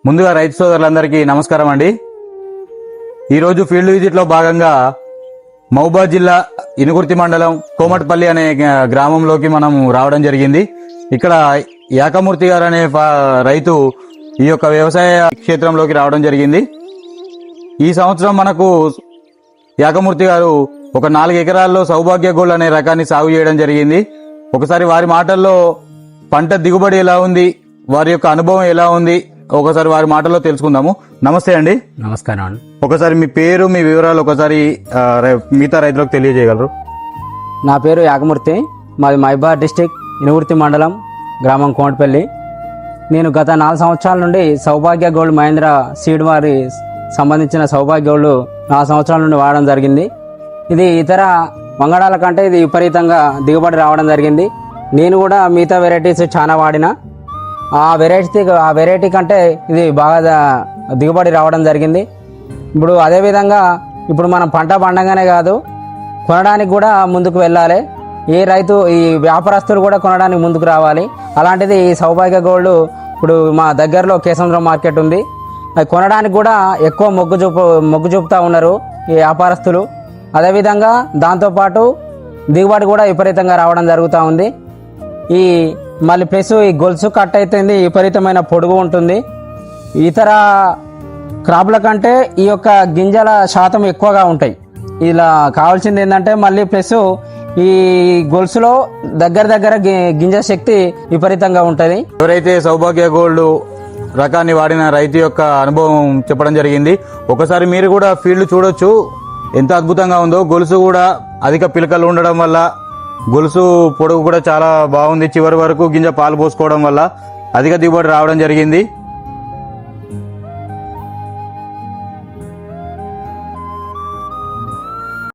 ముందుగా రైతు సోదరులందరికీ నమస్కారం అండి. ఈరోజు ఫీల్డ్ విజిట్లో భాగంగా మహబూబాబాద్ జిల్లా ఇనుగుర్తి మండలం కోమటిపల్లి అనే గ్రామంలోకి మనం రావడం జరిగింది. ఇక్కడ యాకమూర్తి గారు అనే రైతు ఈ యొక్క వ్యవసాయ క్షేత్రంలోకి రావడం జరిగింది. ఈ సంవత్సరం మనకు యాకమూర్తి గారు ఒక 4 ఎకరాల్లో సౌభాగ్య గోల్డ్ అనే రకాన్ని సాగు చేయడం జరిగింది. ఒకసారి వారి మాటల్లో పంట దిగుబడి ఎలా ఉంది, వారి యొక్క అనుభవం ఎలా ఉంది, ఒకసారి వారి మాటల్లో తెలుసుకుందాము. నమస్తే అండి. నమస్కారం అండి. ఒకసారి మీ పేరు, మీ వివరాలు ఒకసారి మిగతా రైతులకు తెలియజేయగలరు? నా పేరు యాకమూర్తి, మాది మహబూబాబాద్ డిస్టిక్ ఇనుగుర్తి మండలం గ్రామం కోమటిపల్లి. నేను గత 4 సంవత్సరాల నుండి సౌభాగ్య గోల్డ్ మహేంద్ర సీడ్ వారి సంబంధించిన సౌభాగ్య గోల్డ్ 4 సంవత్సరాల నుండి వాడడం జరిగింది. ఇది ఇతర వంగడాల కంటే ఇది విపరీతంగా దిగుబడి రావడం జరిగింది. నేను కూడా మిగతా వెరైటీస్ చాలా వాడిన, ఆ వెరైటీ కంటే ఇది బాగా దిగుబడి రావడం జరిగింది. ఇప్పుడు అదేవిధంగా ఇప్పుడు మనం పంట పండగానే కాదు, కొనడానికి కూడా ముందుకు వెళ్ళాలి. ఏ రైతు, ఈ వ్యాపారస్తులు కూడా కొనడానికి ముందుకు రావాలి. అలాంటిది ఈ సౌభాగ్య గోల్డ్ ఇప్పుడు మా దగ్గరలో కేసముద్రం మార్కెట్ ఉంది. అది కొనడానికి కూడా ఎక్కువ మొగ్గు చూపుతూ ఉన్నారు ఈ వ్యాపారస్తులు. అదేవిధంగా దాంతోపాటు దిగుబడి కూడా విపరీతంగా రావడం జరుగుతూ ఉంది. ఈ మళ్ళీ ప్లస్ ఈ గొలుసు కట్ అయితేంది విపరీతమైన పొడుగు ఉంటుంది. ఇతర క్రాప్ల కంటే ఈ యొక్క గింజల శాతం ఎక్కువగా ఉంటాయి. ఇలా కావాల్సింది ఏంటంటే మళ్ళీ ప్లస్ ఈ గొలుసులో దగ్గర గింజ శక్తి విపరీతంగా ఉంటుంది. ఎవరైతే సౌభాగ్య గోల్డ్ రకాన్ని వాడిన రైతు యొక్క అనుభవం చెప్పడం జరిగింది. ఒకసారి మీరు కూడా ఫీల్డ్ చూడొచ్చు, ఎంత అద్భుతంగా ఉందో. గొలుసు కూడా అధిక పిలకలు ఉండడం వల్ల గొలుసు పొడుగు కూడా చాలా బాగుంది. చివరి వరకు గింజ పాలు పోసుకోవడం వల్ల అధిక దిగుబడి రావడం జరిగింది.